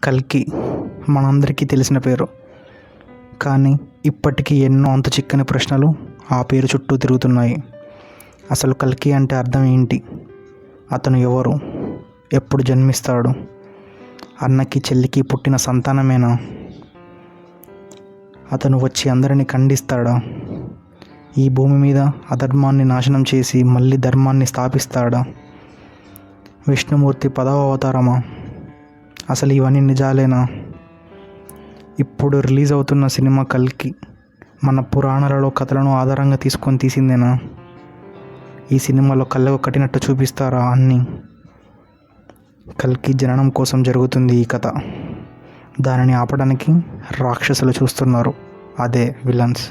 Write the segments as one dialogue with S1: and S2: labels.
S1: కల్కి మనందరికీ తెలిసిన పేరు. కానీ ఇప్పటికీ ఎన్నో అంతు చిక్కని ప్రశ్నలు ఆ పేరు చుట్టూ తిరుగుతున్నాయి. అసలు కల్కి అంటే అర్థం ఏంటి? అతను ఎవరు? ఎప్పుడు జన్మిస్తాడు? అన్నకి చెల్లికి పుట్టిన సంతానమేనా? అతను వచ్చి అందరినీ ఖండిస్తాడా? ఈ భూమి మీద అధర్మాన్ని నాశనం చేసి మళ్ళీ ధర్మాన్ని స్థాపిస్తాడా? విష్ణుమూర్తి 10వ అవతారమా? అసలు ఇవన్నీ నిజాలేనా? ఇప్పుడు రిలీజ్ అవుతున్న సినిమా కల్కి మన పురాణాలలో కథలను ఆధారంగా తీసుకొని తీసిందేనా? ఈ సినిమాలో కళ్ళకు కట్టినట్టు చూపిస్తారా అన్నీ? కల్కి జననం కోసం జరుగుతుంది ఈ కథ. దానిని ఆపడానికి రాక్షసులు చూస్తున్నారు, అదే విలన్స్.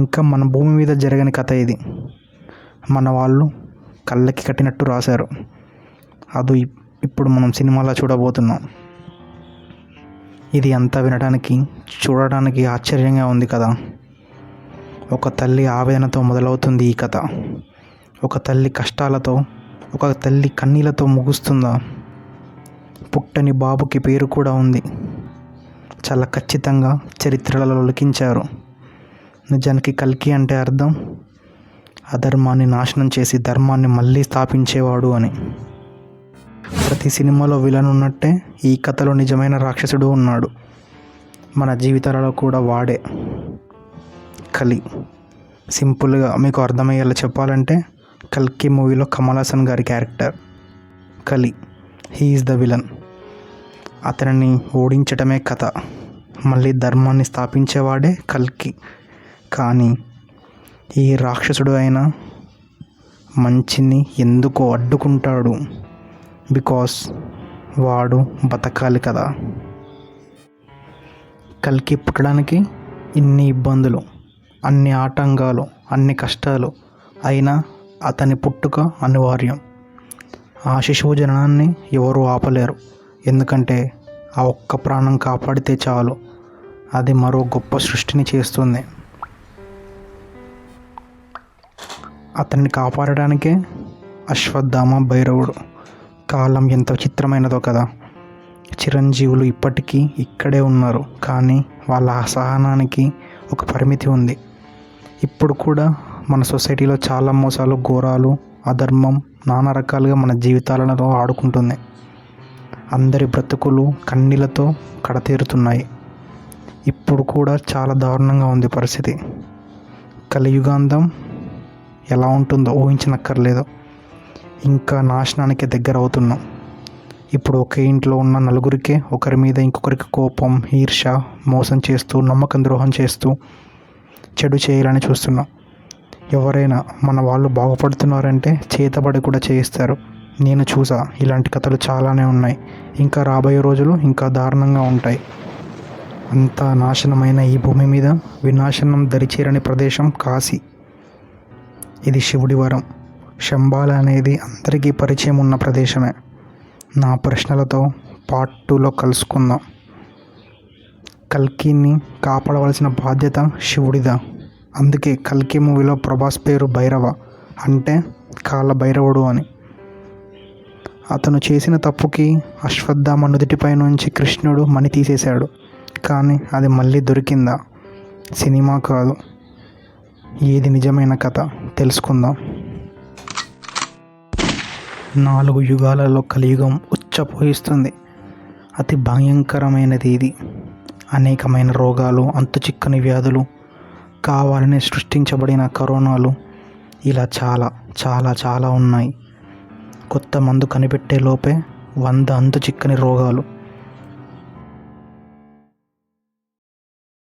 S1: ఇంకా మన భూమి మీద జరగని కథ ఇది. మన వాళ్ళు కళ్ళకి కట్టినట్టు రాశారు. అది ఇప్పుడు మనం సినిమాలో చూడబోతున్నాం. ఇది అంతా వినడానికి చూడడానికి ఆశ్చర్యంగా ఉంది కదా. ఒక తల్లి ఆవేదనతో మొదలవుతుంది ఈ కథ. ఒక తల్లి కష్టాలతో, ఒక తల్లి కన్నీళ్లతో ముగుస్తుందా? పుట్టని బాబుకి పేరు కూడా ఉంది. చాలా ఖచ్చితంగా చరిత్రలలో లిఖించారు. నిజానికి కల్కి అంటే అర్థం అధర్మాన్ని నాశనం చేసి ధర్మాన్ని మళ్ళీ స్థాపించేవాడు అని. ప్రతి సినిమాలో విలన్ ఉన్నట్టే ఈ కథలో నిజమైన రాక్షసుడు ఉన్నాడు. మన జీవితాలలో కూడా వాడే కలి. సింపుల్గా మీకు అర్థమయ్యేలా చెప్పాలంటే కల్కి మూవీలో కమల్ హాసన్ గారి క్యారెక్టర్ కలి. He is the villain. అతనిని ఓడించటమే కథ. మళ్ళీ ధర్మాన్ని స్థాపించేవాడే కల్కి. కానీ ఈ రాక్షసుడు అయినా మంచిని ఎందుకో అడ్డుకుంటాడు. బికాస్ వాడు బతకాలి కదా. కల్కి పుట్టడానికి ఇన్ని ఇబ్బందులు, అన్ని ఆటంకాలు, అన్ని కష్టాలు అయినా అతని పుట్టుక అనివార్యం. ఆ శిశువు జననాన్ని ఎవరూ ఆపలేరు. ఎందుకంటే ఆ ఒక్క ప్రాణం కాపాడితే చాలు, అది మరో గొప్ప సృష్టిని చేస్తుంది. అతన్ని కాపాడడానికే అశ్వత్థామ భైరవుడు. కాలం ఎంత విచిత్రమైనదో కదా. చిరంజీవులు ఇప్పటికీ ఇక్కడే ఉన్నారు, కానీ వాళ్ళ అసహనానికి ఒక పరిమితి ఉంది. ఇప్పుడు కూడా మన సొసైటీలో చాలా మోసాలు, ఘోరాలు, అధర్మం నానా రకాలుగా మన జీవితాలలో ఆడుకుంటుంది. అందరి బ్రతుకులు కన్నీళ్లతో కడతేరుతున్నాయి. ఇప్పుడు కూడా చాలా దారుణంగా ఉంది పరిస్థితి. కలియుగాంతం ఎలా ఉంటుందో ఊహించనక్కర్లేదు. ఇంకా నాశనానికి దగ్గర అవుతున్నాం. ఇప్పుడు ఒకే ఇంట్లో ఉన్న నలుగురికే ఒకరి మీద ఇంకొకరికి కోపం, ఈర్ష, మోసం చేస్తూ, నమ్మకం ద్రోహం చేస్తూ చెడు చేయాలని చూస్తున్నాం. ఎవరైనా మన వాళ్ళు బాగుపడుతున్నారంటే చేతబడి కూడా చేయిస్తారు. నేను చూసా, ఇలాంటి కథలు చాలానే ఉన్నాయి. ఇంకా రాబోయే రోజులు ఇంకా దారుణంగా ఉంటాయి. అంతా నాశనమైన ఈ భూమి మీద వినాశనం దరిచేరని ప్రదేశం కాశీ. ఇది శివుడి వరం. శంబాల అనేది అందరికీ పరిచయం ఉన్న ప్రదేశమే. నా ప్రశ్నలతో పార్ట్ 2లో కలుసుకుందాం. కల్కిని కాపాడవలసిన బాధ్యత శివుడిదా? అందుకే కల్కి మూవీలో ప్రభాస్ పేరు భైరవ, అంటే కాళ్ళ భైరవుడు అని. అతను చేసిన తప్పుకి అశ్వత్థామ నుదిటిపై నుంచి కృష్ణుడు మణి తీసేశాడు. కానీ అది మళ్ళీ దొరికిందా? సినిమా కాదు, ఏది నిజమైన కథ తెలుసుకుందాం. 4 యుగాలలో కలియుగం ఉచ్చపోయిస్తుంది. అతి భయంకరమైనది ఇది. అనేకమైన రోగాలు, అంతుచిక్కని వ్యాధులు, కావాలని సృష్టించబడిన కరోనాలు, ఇలా చాలా చాలా చాలా ఉన్నాయి. కొత్త మందు కనిపెట్టే లోపే 100 అంతుచిక్కని రోగాలు.